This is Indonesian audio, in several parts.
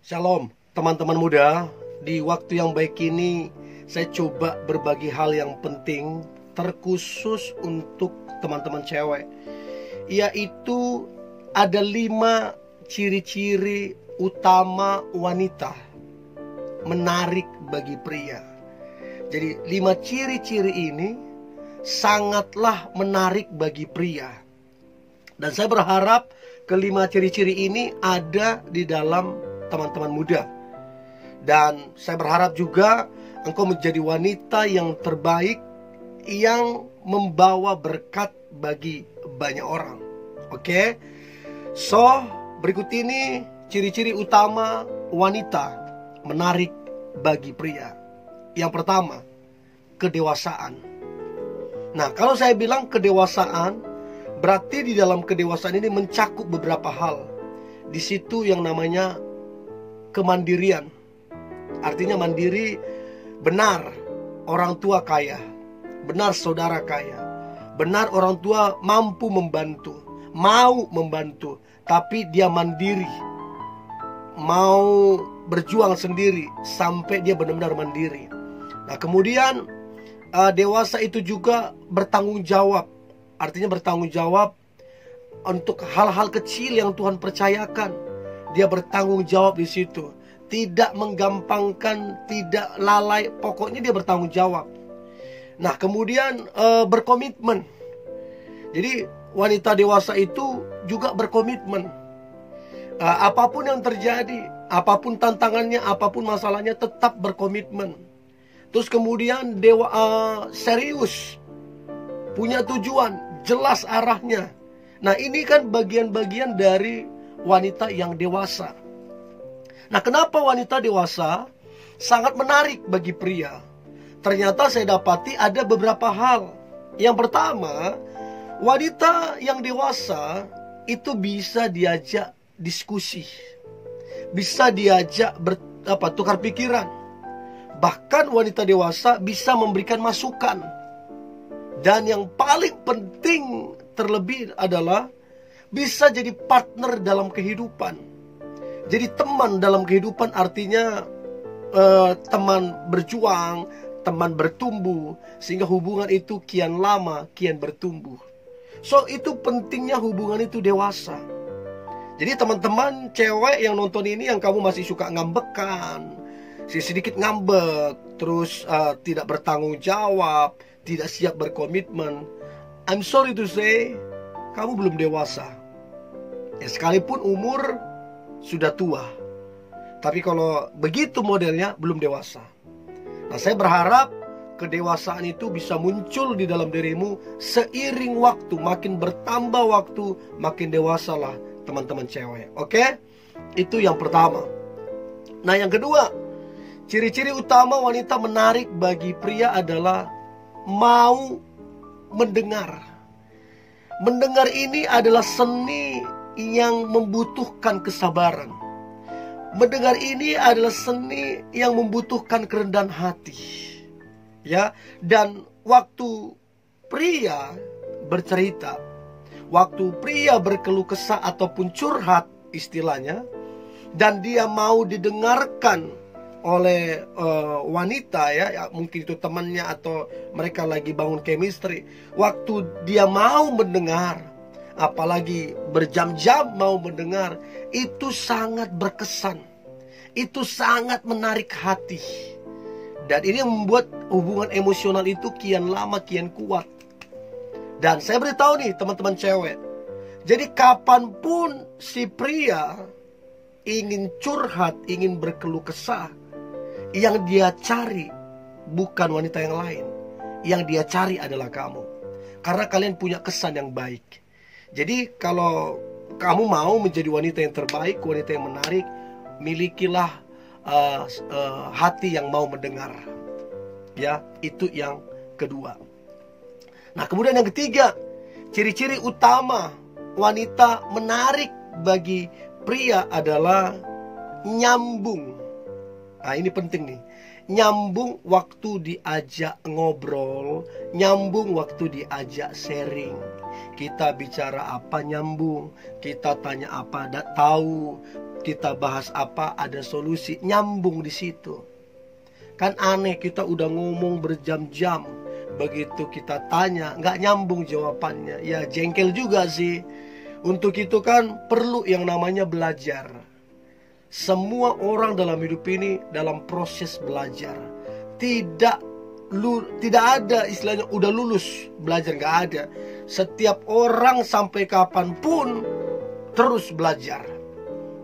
Shalom teman-teman muda. Di waktu yang baik ini saya coba berbagi hal yang penting, terkhusus untuk teman-teman cewek, yaitu ada 5 ciri-ciri utama wanita menarik bagi pria. Jadi 5 ciri-ciri ini sangatlah menarik bagi pria. Dan saya berharap kelima ciri-ciri ini ada di dalam teman-teman muda. Dan saya berharap juga engkau menjadi wanita yang terbaik, yang membawa berkat bagi banyak orang. Oke? So, berikut ini ciri-ciri utama wanita menarik bagi pria. Yang pertama, kedewasaan. Nah, kalau saya bilang kedewasaan, berarti di dalam kedewasaan ini mencakup beberapa hal. Di situ yang namanya kemandirian. Artinya mandiri, benar orang tua kaya, benar saudara kaya, benar orang tua mampu membantu, mau membantu, tapi dia mandiri, mau berjuang sendiri sampai dia benar-benar mandiri. Nah, kemudian dewasa itu juga bertanggung jawab. Artinya bertanggung jawab untuk hal-hal kecil yang Tuhan percayakan. Dia bertanggung jawab di situ. Tidak menggampangkan, tidak lalai, pokoknya dia bertanggung jawab. Nah, kemudian berkomitmen. Jadi wanita dewasa itu juga berkomitmen. Apapun yang terjadi, apapun tantangannya, apapun masalahnya, tetap berkomitmen. Terus kemudian serius, punya tujuan, jelas arahnya. Nah, ini kan bagian-bagian dari wanita yang dewasa. Nah, kenapa wanita dewasa sangat menarik bagi pria? Ternyata saya dapati ada beberapa hal. Yang pertama, wanita yang dewasa itu bisa diajak diskusi, bisa diajak tukar pikiran. Bahkan wanita dewasa bisa memberikan masukan. Dan yang paling penting terlebih adalah bisa jadi partner dalam kehidupan. Jadi teman dalam kehidupan, artinya teman berjuang, teman bertumbuh, sehingga hubungan itu kian lama, kian bertumbuh. So, itu pentingnya hubungan itu dewasa. Jadi teman-teman cewek yang nonton ini, yang kamu masih suka ngambekan, sedikit ngambek, terus tidak bertanggung jawab, tidak siap berkomitmen, I'm sorry to say, kamu belum dewasa. Ya, sekalipun umur sudah tua, tapi kalau begitu modelnya belum dewasa. Nah, saya berharap kedewasaan itu bisa muncul di dalam dirimu seiring waktu. Makin bertambah waktu, makin dewasalah teman-teman cewek. Oke? Itu yang pertama. Nah, yang kedua, ciri-ciri utama wanita menarik bagi pria adalah mau mendengar. Mendengar ini adalah seni yang membutuhkan kesabaran. Mendengar ini adalah seni yang membutuhkan kerendahan hati. Ya, dan waktu pria bercerita, waktu pria berkeluh kesah ataupun curhat istilahnya, dan dia mau didengarkan oleh wanita, ya mungkin itu temannya atau mereka lagi bangun chemistry. Waktu dia mau mendengar, apalagi berjam-jam mau mendengar, itu sangat berkesan, itu sangat menarik hati. Dan ini membuat hubungan emosional itu kian lama kian kuat. Dan saya beritahu nih teman-teman cewek, jadi kapanpun si pria ingin curhat, ingin berkeluh kesah, yang dia cari bukan wanita yang lain. Yang dia cari adalah kamu. Karena kalian punya kesan yang baik. Jadi kalau kamu mau menjadi wanita yang terbaik, wanita yang menarik, milikilah hati yang mau mendengar. Ya, itu yang kedua. Nah, kemudian yang ketiga, ciri-ciri utama wanita menarik bagi pria adalah nyambung. Nah, ini penting nih. Nyambung waktu diajak ngobrol, nyambung waktu diajak sharing. Kita bicara apa nyambung, kita tanya apa tahu, kita bahas apa, ada solusi, nyambung di situ. Kan aneh, kita udah ngomong berjam-jam, begitu kita tanya nggak nyambung jawabannya, ya jengkel juga sih. Untuk itu kan perlu yang namanya belajar. Semua orang dalam hidup ini dalam proses belajar. Tidak ada istilahnya udah lulus belajar, nggak ada. Setiap orang sampai kapanpun terus belajar,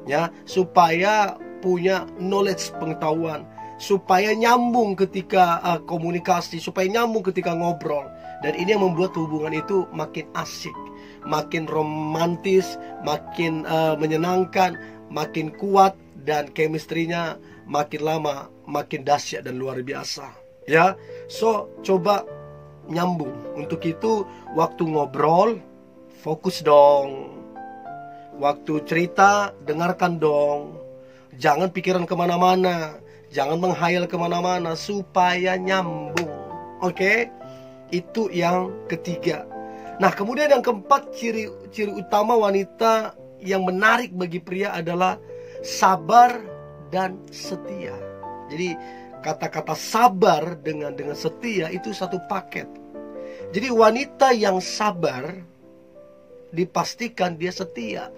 ya, supaya punya knowledge, pengetahuan, supaya nyambung ketika komunikasi, supaya nyambung ketika ngobrol. Dan ini yang membuat hubungan itu makin asik, makin romantis, makin menyenangkan, makin kuat, dan chemistry-nya makin lama makin dahsyat dan luar biasa, ya. So coba nyambung. Untuk itu waktu ngobrol fokus dong, waktu cerita dengarkan dong, jangan pikiran kemana-mana, jangan menghayal kemana-mana, supaya nyambung. Oke? Itu yang ketiga. Nah, kemudian yang keempat, ciri utama wanita yang menarik bagi pria adalah sabar dan setia. Jadi kata-kata sabar dengan setia itu satu paket. Jadi wanita yang sabar dipastikan dia setia.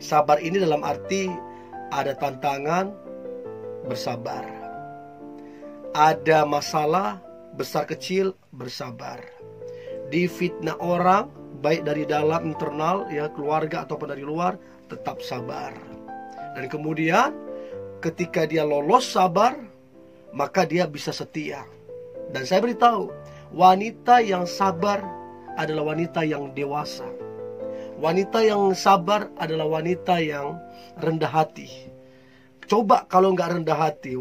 Sabar ini dalam arti ada tantangan, bersabar. Ada masalah besar kecil, bersabar. Difitnah orang, baik dari dalam internal, ya, keluarga ataupun dari luar, tetap sabar. Dan kemudian ketika dia lolos sabar, maka dia bisa setia. Dan saya beritahu, wanita yang sabar adalah wanita yang dewasa. Wanita yang sabar adalah wanita yang rendah hati. Coba kalau nggak rendah hati,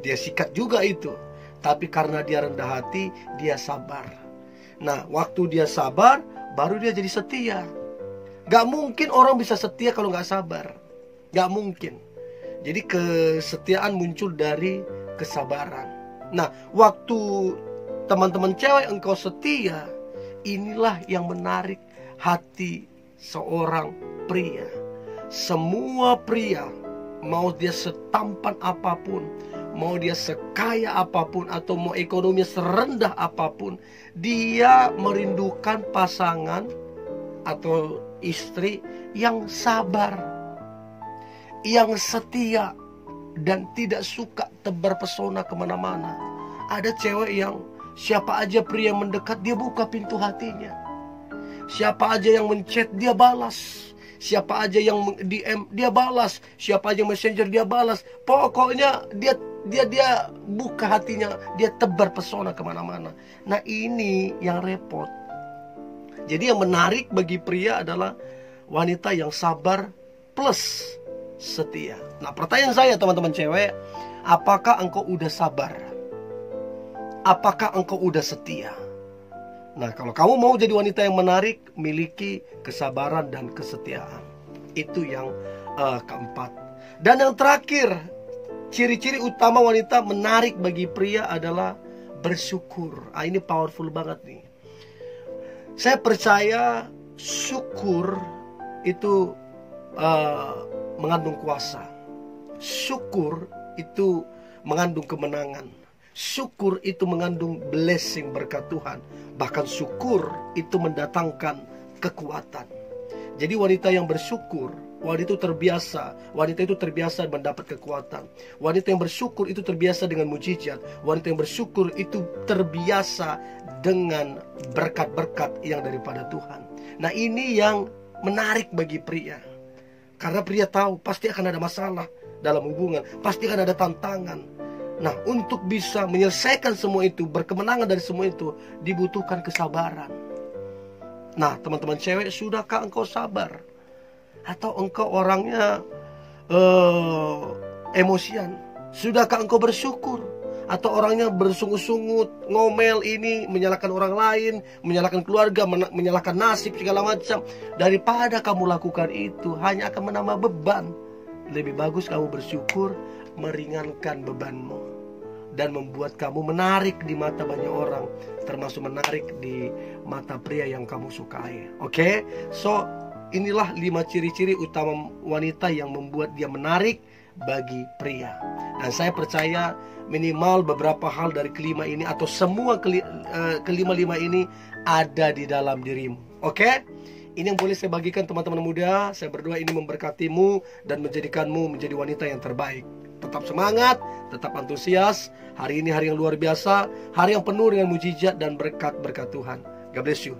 dia sikat juga itu. Tapi karena dia rendah hati, dia sabar. Nah, waktu dia sabar, baru dia jadi setia. Gak mungkin orang bisa setia kalau gak sabar. Gak mungkin. Jadi kesetiaan muncul dari kesabaran. Nah, waktu teman-teman cewek engkau setia, inilah yang menarik hati seorang pria. Semua pria, mau dia setampan apapun, mau dia sekaya apapun, atau mau ekonominya serendah apapun, dia merindukan pasangan atau istri yang sabar, yang setia, dan tidak suka tebar pesona kemana-mana. Ada cewek yang siapa aja pria yang mendekat, dia buka pintu hatinya. Siapa aja yang menchat, dia balas. Siapa aja yang DM, dia balas. Siapa aja yang messenger, dia balas. Pokoknya dia buka hatinya, dia tebar pesona kemana-mana. Nah, ini yang repot. Jadi yang menarik bagi pria adalah wanita yang sabar plus setia. Nah, pertanyaan saya teman-teman cewek, apakah engkau udah sabar? Apakah engkau udah setia? Nah, kalau kamu mau jadi wanita yang menarik, miliki kesabaran dan kesetiaan. Itu yang keempat. Dan yang terakhir, ciri-ciri utama wanita menarik bagi pria adalah bersyukur. Ini powerful banget nih. Saya percaya syukur itu mengandung kuasa. Syukur itu mengandung kemenangan. Syukur itu mengandung blessing, berkat Tuhan. Bahkan syukur itu mendatangkan kekuatan. Jadi wanita yang bersyukur, wanita itu terbiasa mendapat kekuatan. Wanita yang bersyukur itu terbiasa dengan mujizat. Wanita yang bersyukur itu terbiasa dengan berkat-berkat yang daripada Tuhan. Nah, ini yang menarik bagi pria. Karena pria tahu pasti akan ada masalah dalam hubungan, pasti akan ada tantangan. Nah, untuk bisa menyelesaikan semua itu, berkemenangan dari semua itu, dibutuhkan kesabaran. Nah, teman-teman cewek, sudahkah engkau sabar? Atau engkau orangnya emosian? Sudahkah engkau bersyukur? Atau orangnya bersungut-sungut, ngomel ini, menyalahkan orang lain, menyalahkan keluarga, menyalahkan nasib, segala macam. Daripada kamu lakukan itu, hanya akan menambah beban. Lebih bagus kamu bersyukur, meringankan bebanmu, dan membuat kamu menarik di mata banyak orang, termasuk menarik di mata pria yang kamu sukai. Oke? So, inilah 5 ciri-ciri utama wanita yang membuat dia menarik bagi pria. Dan saya percaya minimal beberapa hal dari kelima ini atau semua kelima-lima ini ada di dalam dirimu. Oke? Ini yang boleh saya bagikan teman-teman muda. Saya berdoa ini memberkatimu dan menjadikanmu menjadi wanita yang terbaik. Tetap semangat, tetap antusias. Hari ini hari yang luar biasa, hari yang penuh dengan mujizat dan berkat-berkat Tuhan. God bless you.